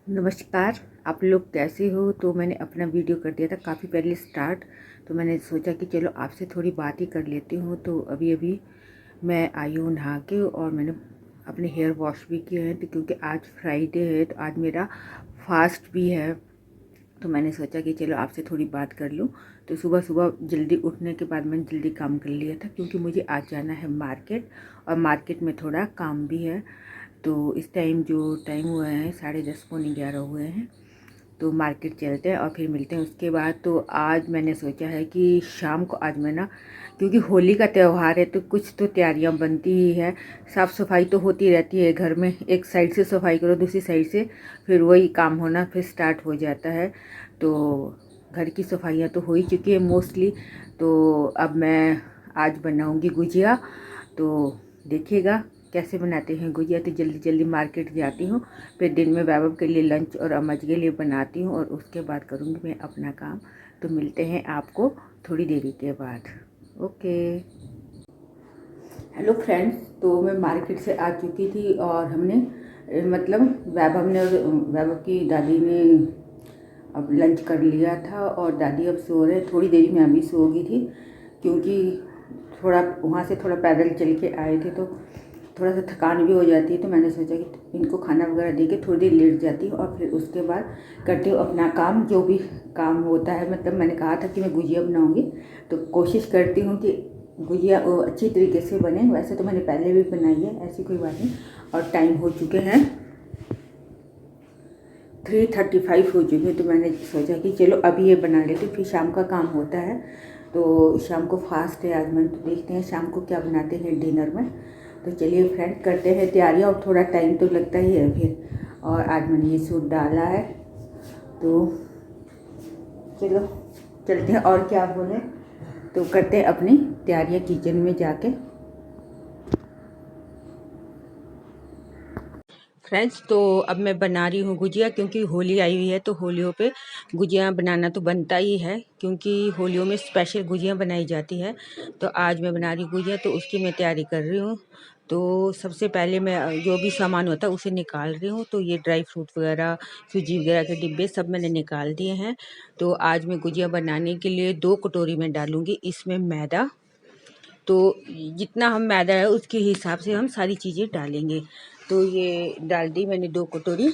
नमस्कार। आप लोग कैसे हो। तो मैंने अपना वीडियो कर दिया था काफ़ी पहले स्टार्ट। तो मैंने सोचा कि चलो आपसे थोड़ी बात ही कर लेती हूँ। तो अभी अभी मैं आई हूँ नहा के, और मैंने अपने हेयर वॉश भी किए हैं। तो क्योंकि आज फ्राइडे है तो आज मेरा फास्ट भी है, तो मैंने सोचा कि चलो आपसे थोड़ी बात कर लूँ। तो सुबह सुबह जल्दी उठने के बाद मैंने जल्दी काम कर लिया था, क्योंकि मुझे आज जाना है मार्केट, और मार्केट में थोड़ा काम भी है। तो इस टाइम जो टाइम हुए हैं 10:30 पौने 11 हुए हैं, तो मार्केट चलते हैं और फिर मिलते हैं उसके बाद। तो आज मैंने सोचा है कि शाम को आज मैं ना, क्योंकि होली का त्यौहार है तो कुछ तो तैयारियां बनती ही है। साफ़ सफाई तो होती रहती है घर में, एक साइड से सफाई करो दूसरी साइड से फिर वही काम होना फिर स्टार्ट हो जाता है। तो घर की सफाइयाँ तो हो ही चुकी है मोस्टली। तो अब मैं आज बनाऊंगी गुजिया। तो देखिएगा कैसे बनाते हैं गुजिया। तो जल्दी जल्दी मार्केट जाती हूँ, फिर दिन में वैभव के लिए लंच और अम्मा जी के लिए बनाती हूँ, और उसके बाद करूँगी मैं अपना काम। तो मिलते हैं आपको थोड़ी देरी के बाद। ओके। Hello friends. तो मैं मार्केट से आ चुकी थी, और हमने मतलब वैभव ने और वैभव की दादी ने अब लंच कर लिया था, और दादी अब सो रहे। थोड़ी देरी में अभी सो गई थी, क्योंकि थोड़ा वहाँ से थोड़ा पैदल चल के आए थे तो थोड़ा सा थकान भी हो जाती है। तो मैंने सोचा कि इनको खाना वगैरह दे के थोड़ी देर लेट जाती हूँ, और फिर उसके बाद करती हूँ अपना काम, जो भी काम होता है। मतलब मैंने कहा था कि मैं गुजिया बनाऊँगी, तो कोशिश करती हूँ कि गुजिया अच्छी तरीके से बने। वैसे तो मैंने पहले भी बनाई है, ऐसी कोई बात नहीं। और टाइम हो चुके हैं 3:35 हो चुके हैं। तो मैंने सोचा कि चलो अभी ये बना लेती हूँ, फिर शाम का काम होता है। तो शाम को फास्ट है आज मैं, तो देखते हैं शाम को क्या बनाते हैं डिनर में। तो चलिए फ्रेंड करते हैं तैयारियाँ, और थोड़ा टाइम तो लगता ही है फिर। और आज मैंने ये सूट डाला है, तो चलो चलते हैं। और क्या बोले, तो करते हैं अपनी तैयारियाँ किचन में जाके। फ्रेंड्स, तो अब मैं बना रही हूँ गुजिया, क्योंकि होली आई हुई है। तो होलियों पे गुजिया बनाना तो बनता ही है, क्योंकि होलियों में स्पेशल गुजिया बनाई जाती है। तो आज मैं बना रही हूँ गुजिया, तो उसकी मैं तैयारी कर रही हूँ। तो सबसे पहले मैं जो भी सामान होता है उसे निकाल रही हूँ। तो ये ड्राई फ्रूट वगैरह, सूजी वगैरह के डिब्बे सब मैंने निकाल दिए हैं। तो आज मैं गुजिया बनाने के लिए 2 कटोरी में डालूँगी इसमें मैदा। तो जितना हम मैदा है उसके हिसाब से हम सारी चीज़ें डालेंगे। तो ये डाल दी मैंने 2 कटोरी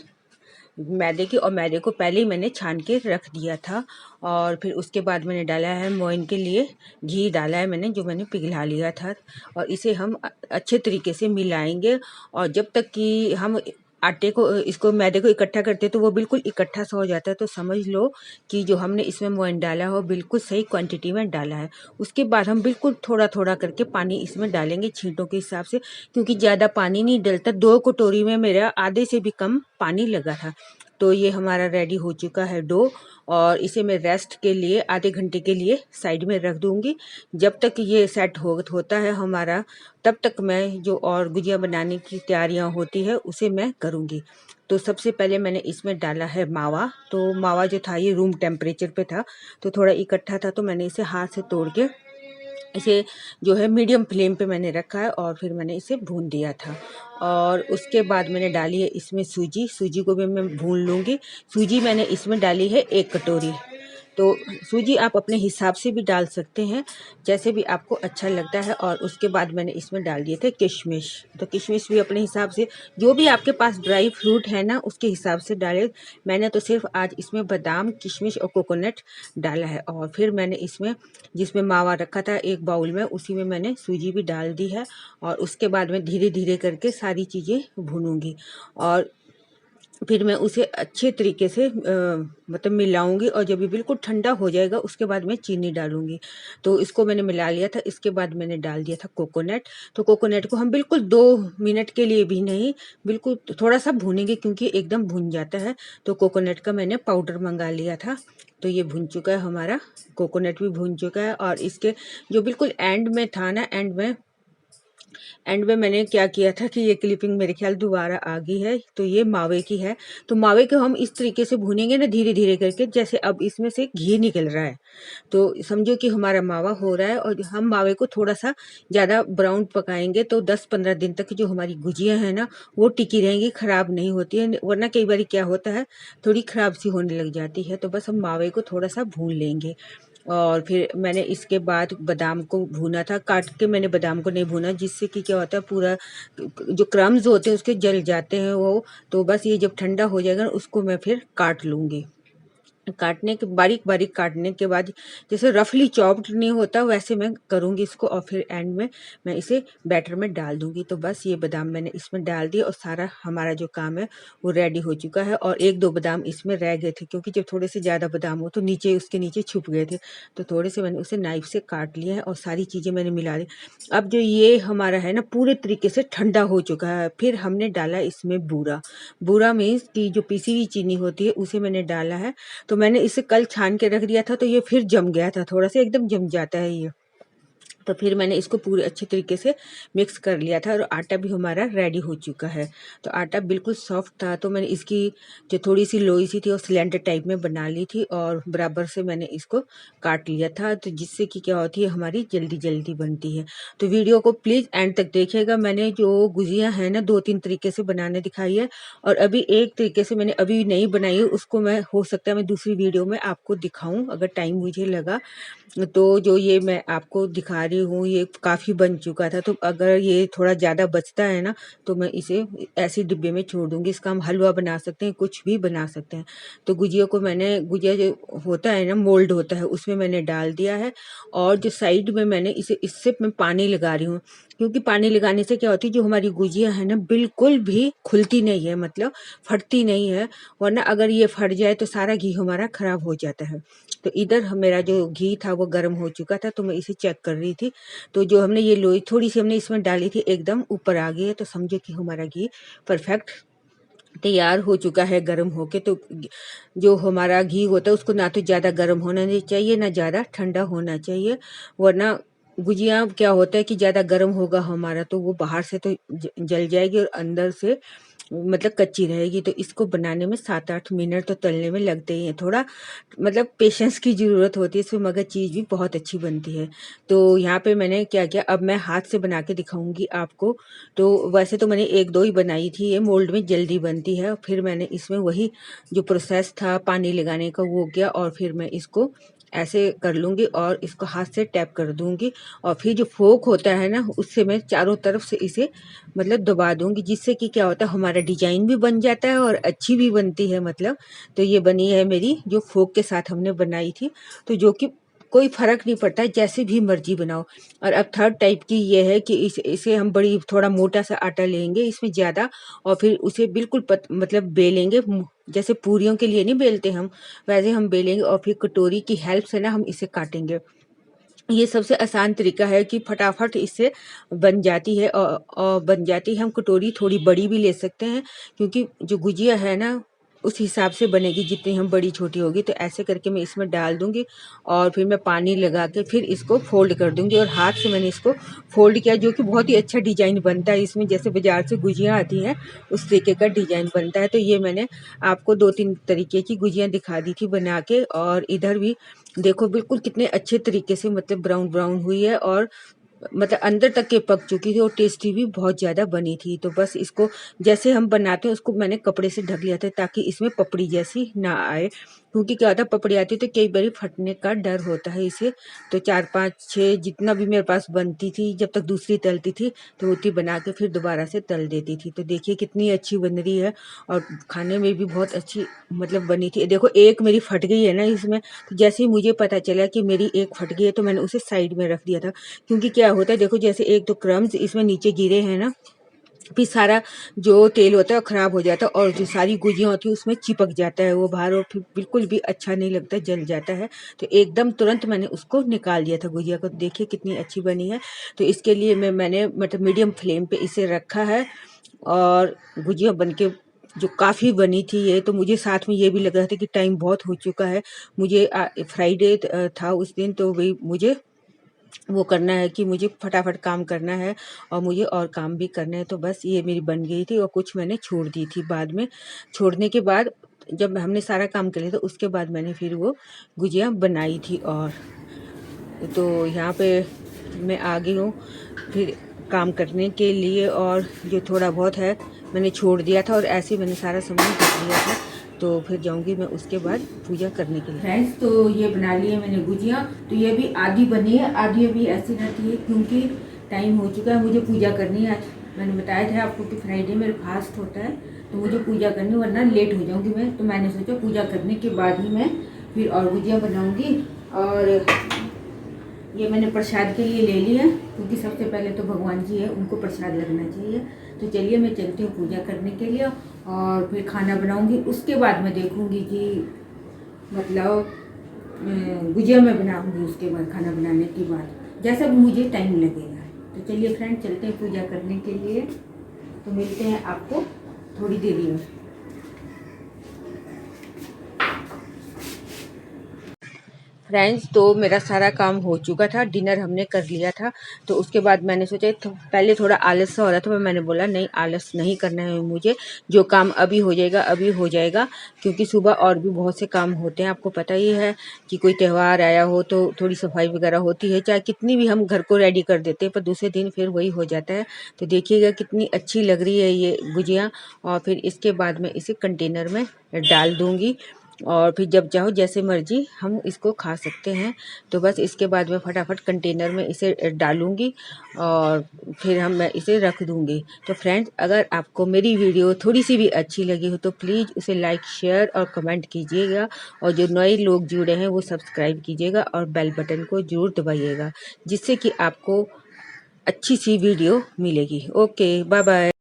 मैदे की, और मैदे को पहले ही मैंने छान के रख दिया था। और फिर उसके बाद मैंने डाला है मोइन के लिए घी डाला है मैंने, जो मैंने पिघला लिया था। और इसे हम अच्छे तरीके से मिलाएंगे, और जब तक कि हम आटे को इसको मैदे को इकट्ठा करते हैं तो वो बिल्कुल इकट्ठा सा हो जाता है। तो समझ लो कि जो हमने इसमें मोइन डाला हो बिल्कुल सही क्वांटिटी में डाला है। उसके बाद हम बिल्कुल थोड़ा थोड़ा करके पानी इसमें डालेंगे छींटों के हिसाब से, क्योंकि ज़्यादा पानी नहीं डलता। 2 कटोरी में मेरा आधे से भी कम पानी लगा था। तो ये हमारा रेडी हो चुका है डो, और इसे मैं रेस्ट के लिए आधे घंटे के लिए साइड में रख दूंगी। जब तक ये सेट होता है हमारा, तब तक मैं जो और गुजिया बनाने की तैयारियां होती है उसे मैं करूंगी। तो सबसे पहले मैंने इसमें डाला है मावा। तो मावा जो था ये रूम टेम्परेचर पे था, तो थोड़ा इकट्ठा था, तो मैंने इसे हाथ से तोड़ के इसे जो है मीडियम फ्लेम पे मैंने रखा है, और फिर मैंने इसे भून दिया था। और उसके बाद मैंने डाली है इसमें सूजी। सूजी को भी मैं भून लूँगी। सूजी मैंने इसमें डाली है 1 कटोरी। तो सूजी आप अपने हिसाब से भी डाल सकते हैं, जैसे भी आपको अच्छा लगता है। और उसके बाद मैंने इसमें डाल दिए थे किशमिश। तो किशमिश भी अपने हिसाब से, जो भी आपके पास ड्राई फ्रूट है ना उसके हिसाब से डालें। मैंने तो सिर्फ आज इसमें बादाम, किशमिश और कोकोनट डाला है। और फिर मैंने इसमें जिसमें मावा रखा था एक बाउल में, उसी में मैंने सूजी भी डाल दी है। और उसके बाद मैं धीरे धीरे करके सारी चीज़ें भूनूंगी, और फिर मैं उसे अच्छे तरीके से मतलब मिलाऊंगी। और जब ये बिल्कुल ठंडा हो जाएगा उसके बाद मैं चीनी डालूंगी। तो इसको मैंने मिला लिया था। इसके बाद मैंने डाल दिया था कोकोनट। तो कोकोनट को हम बिल्कुल 2 मिनट के लिए भी नहीं, बिल्कुल थोड़ा सा भूनेंगे, क्योंकि एकदम भुन जाता है। तो कोकोनट का मैंने पाउडर मंगा लिया था। तो ये भुन चुका है हमारा, कोकोनट भी भुन चुका है। और इसके जो बिल्कुल एंड में था ना, एंड में एंड में मैंने क्या किया था कि ये क्लिपिंग मेरे ख्याल दोबारा आ गई है, तो ये मावे की है। तो मावे को हम इस तरीके से भूनेंगे ना धीरे धीरे करके, जैसे अब इसमें से घी निकल रहा है। तो समझो कि हमारा मावा हो रहा है और हम मावे को थोड़ा सा ज़्यादा ब्राउन पकाएंगे तो 10-15 दिन तक जो हमारी गुजिया है ना वो टिकी रहेंगी, ख़राब नहीं होती है। वरना कई बार क्या होता है, थोड़ी ख़राब सी होने लग जाती है। तो बस हम मावे को थोड़ा सा भून लेंगे। और फिर मैंने इसके बाद बादाम को भूना था, काट के मैंने बादाम को नहीं भूना, जिससे कि क्या होता है पूरा जो क्रम्स होते हैं उसके जल जाते हैं वो। तो बस ये जब ठंडा हो जाएगा उसको मैं फिर काट लूँगी। काटने के बारीक बारीक काटने के बाद जैसे रफली चॉप्ड नहीं होता वैसे मैं करूँगी इसको, और फिर एंड में मैं इसे बैटर में डाल दूँगी। तो बस ये बादाम मैंने इसमें डाल दिया और सारा हमारा जो काम है वो रेडी हो चुका है। और 1-2 बादाम इसमें रह गए थे, क्योंकि जब थोड़े से ज़्यादा बादाम हो तो नीचे उसके नीचे छुप गए थे, तो थोड़े से मैंने उसे नाइफ से काट लिया है और सारी चीज़ें मैंने मिला दी। अब जो ये हमारा है ना पूरे तरीके से ठंडा हो चुका है, फिर हमने डाला इसमें बूरा। बूरा मीन्स कि जो पिसी हुई चीनी होती है उसे मैंने डाला है। तो मैंने इसे कल छान के रख दिया था, तो ये फिर जम गया था, थोड़ा सा एकदम जम जाता है ये। तो फिर मैंने इसको पूरे अच्छे तरीके से मिक्स कर लिया था और आटा भी हमारा रेडी हो चुका है। तो आटा बिल्कुल सॉफ्ट था, तो मैंने इसकी जो थोड़ी सी लोई सी थी और सिलेंडर टाइप में बना ली थी और बराबर से मैंने इसको काट लिया था, तो जिससे कि क्या होती है हमारी जल्दी जल्दी बनती है। तो वीडियो को प्लीज़ एंड तक देखिएगा। मैंने जो गुजिया है ना 2-3 तरीके से बनाने दिखाई है, और अभी एक तरीके से मैंने अभी नहीं बनाई है, उसको मैं हो सकता है मैं दूसरी वीडियो में आपको दिखाऊं अगर टाइम मुझे लगा। तो जो ये मैं आपको दिखा रही हूँ ये काफ़ी बन चुका था, तो अगर ये थोड़ा ज़्यादा बचता है ना तो मैं इसे ऐसे डिब्बे में छोड़ दूँगी। इसका हम हलवा बना सकते हैं, कुछ भी बना सकते हैं। तो गुजिया को मैंने, गुजिया जो होता है ना मोल्ड होता है उसमें मैंने डाल दिया है, और जो साइड में मैंने इसे इससे मैं पानी लगा रही हूँ, क्योंकि पानी लगाने से क्या होती है जो हमारी गुजिया है ना बिल्कुल भी खुलती नहीं है, मतलब फटती नहीं है। वरना अगर ये फट जाए तो सारा घी हमारा ख़राब हो जाता है। तो इधर मेरा जो घी था वो गर्म हो चुका था, तो मैं इसे चेक कर रही थी। तो जो हमने ये लोई थोड़ी सी हमने इसमें डाली थी एकदम ऊपर आ गई है, तो समझो कि हमारा घी परफेक्ट तैयार हो चुका है गर्म होके। तो जो हमारा घी होता है उसको ना तो ज़्यादा गर्म होना नहीं चाहिए ना ज़्यादा ठंडा होना चाहिए, वरना गुजिया क्या होता है कि ज़्यादा गर्म होगा हमारा तो वो बाहर से तो जल जाएगी और अंदर से मतलब कच्ची रहेगी। तो इसको बनाने में 7-8 मिनट तो तलने में लगते ही हैं। थोड़ा मतलब पेशेंस की ज़रूरत होती है इसमें, मगर चीज़ भी बहुत अच्छी बनती है। तो यहाँ पे मैंने क्या किया, अब मैं हाथ से बना के दिखाऊंगी आपको। तो वैसे तो मैंने 1-2 ही बनाई थी, ये मोल्ड में जल्दी बनती है। फिर मैंने इसमें वही जो प्रोसेस था पानी लगाने का वो किया, और फिर मैं इसको ऐसे कर लूँगी और इसको हाथ से टैप कर दूँगी, और फिर जो फोक होता है ना उससे मैं चारों तरफ से इसे मतलब दबा दूँगी, जिससे कि क्या होता है हमारा डिजाइन भी बन जाता है और अच्छी भी बनती है मतलब। तो ये बनी है मेरी जो फोक के साथ हमने बनाई थी, तो जो कि कोई फ़र्क नहीं पड़ता है जैसे भी मर्जी बनाओ। और अब थर्ड टाइप की ये है कि इसे हम बड़ी थोड़ा मोटा सा आटा लेंगे इसमें ज़्यादा, और फिर उसे बिल्कुल मतलब बेलेंगे, जैसे पूरियों के लिए नहीं बेलते हम वैसे हम बेलेंगे, और फिर कटोरी की हेल्प से ना हम इसे काटेंगे। ये सबसे आसान तरीका है कि फटाफट इससे बन जाती है, और बन जाती है। हम कटोरी थोड़ी बड़ी भी ले सकते हैं, क्योंकि जो गुजिया है ना उस हिसाब से बनेगी जितनी हम बड़ी छोटी होगी। तो ऐसे करके मैं इसमें डाल दूंगी और फिर मैं पानी लगा के फिर इसको फोल्ड कर दूंगी, और हाथ से मैंने इसको फोल्ड किया, जो कि बहुत ही अच्छा डिजाइन बनता है इसमें, जैसे बाजार से गुजिया आती है उस तरीके का डिजाइन बनता है। तो ये मैंने आपको 2-3 तरीके की गुजिया दिखा दी थी बना के, और इधर भी देखो बिल्कुल कितने अच्छे तरीके से मतलब ब्राउन ब्राउन हुई है, और मतलब अंदर तक के पक चुकी थी और टेस्टी भी बहुत ज़्यादा बनी थी। तो बस इसको जैसे हम बनाते हैं उसको मैंने कपड़े से ढक लिया था, ताकि इसमें पपड़ी जैसी ना आए, क्योंकि क्या होता है पपड़ी आती तो कई बार फटने का डर होता है इसे। तो 4-5-6 जितना भी मेरे पास बनती थी, जब तक दूसरी तलती थी तो उतनी बना के फिर दोबारा से तल देती थी। तो देखिए कितनी अच्छी बन रही है, और खाने में भी बहुत अच्छी मतलब बनी थी। देखो एक मेरी फट गई है ना इसमें, तो जैसे ही मुझे पता चला कि मेरी एक फट गई है तो मैंने उसे साइड में रख दिया था, क्योंकि क्या होता है देखो जैसे एक तो क्रम्स इसमें नीचे गिरे हैं ना, फिर सारा जो तेल होता है वो खराब हो जाता है, और जो सारी गुजियाँ होती है उसमें चिपक जाता है वो बाहर, और फिर बिल्कुल भी अच्छा नहीं लगता, जल जाता है। तो एकदम तुरंत मैंने उसको निकाल दिया था गुजिया को। देखिए कितनी अच्छी बनी है। तो इसके लिए मैंने मतलब मीडियम फ्लेम पे इसे रखा है, और गुजिया बन के जो काफ़ी बनी थी ये, तो मुझे साथ में ये भी लग रहा था कि टाइम बहुत हो चुका है। मुझे फ्राइडे था उस दिन, तो वही मुझे वो करना है कि मुझे फटाफट काम करना है और मुझे और काम भी करना है। तो बस ये मेरी बन गई थी और कुछ मैंने छोड़ दी थी बाद में। छोड़ने के बाद जब हमने सारा काम कर लिया था उसके बाद मैंने फिर वो गुजिया बनाई थी। और तो यहाँ पे मैं आ गई हूँ फिर काम करने के लिए, और जो थोड़ा बहुत है मैंने छोड़ दिया था और ऐसे ही मैंने सारा सामान कर लिया था। तो फिर जाऊंगी मैं उसके बाद पूजा करने के लिए। फ्रेंड्स, तो ये बना लिए मैंने गुजिया। तो ये भी आधी बनी है, आधी अभी ऐसी रहती है क्योंकि टाइम हो चुका है, मुझे पूजा करनी है। आज मैंने बताया था आपको कि फ्राइडे मेरा फास्ट होता है, तो मुझे पूजा करनी, वरना लेट हो जाऊंगी मैं। तो मैंने सोचा पूजा करने के बाद ही मैं फिर और गुजिया बनाऊंगी। और ये मैंने प्रसाद के लिए ले लिया क्योंकि सबसे पहले तो भगवान जी है, उनको प्रसाद लगना चाहिए। तो चलिए मैं चलती हूँ पूजा करने के लिए और फिर खाना बनाऊंगी। उसके बाद मैं देखूंगी कि मतलब गुजिया मैं बनाऊंगी उसके बाद, खाना बनाने के बाद जैसा भी मुझे टाइम लगेगा। तो चलिए फ्रेंड, चलते हैं पूजा करने के लिए। तो मिलते हैं आपको थोड़ी देरी में। फ्रेंड्स, तो मेरा सारा काम हो चुका था, डिनर हमने कर लिया था। तो उसके बाद मैंने सोचा पहले थोड़ा आलस सा हो रहा था, पर मैंने बोला नहीं, आलस नहीं करना है मुझे, जो काम अभी हो जाएगा अभी हो जाएगा। क्योंकि सुबह और भी बहुत से काम होते हैं, आपको पता ही है कि कोई त्यौहार आया हो तो थोड़ी सफाई वगैरह होती है, चाहे कितनी भी हम घर को रेडी कर देते हैं पर दूसरे दिन फिर वही हो जाता है। तो देखिएगा कितनी अच्छी लग रही है ये गुजिया। और फिर इसके बाद मैं इसे कंटेनर में डाल दूँगी और फिर जब चाहो जैसे मर्जी हम इसको खा सकते हैं। तो बस इसके बाद मैं फटाफट कंटेनर में इसे डालूंगी और फिर मैं इसे रख दूंगी। तो फ्रेंड्स, अगर आपको मेरी वीडियो थोड़ी सी भी अच्छी लगी हो तो प्लीज़ उसे लाइक, शेयर और कमेंट कीजिएगा। और जो नए लोग जुड़े हैं वो सब्सक्राइब कीजिएगा और बेल बटन को ज़रूर दबाइएगा, जिससे कि आपको अच्छी सी वीडियो मिलेगी। Okay, bye bye.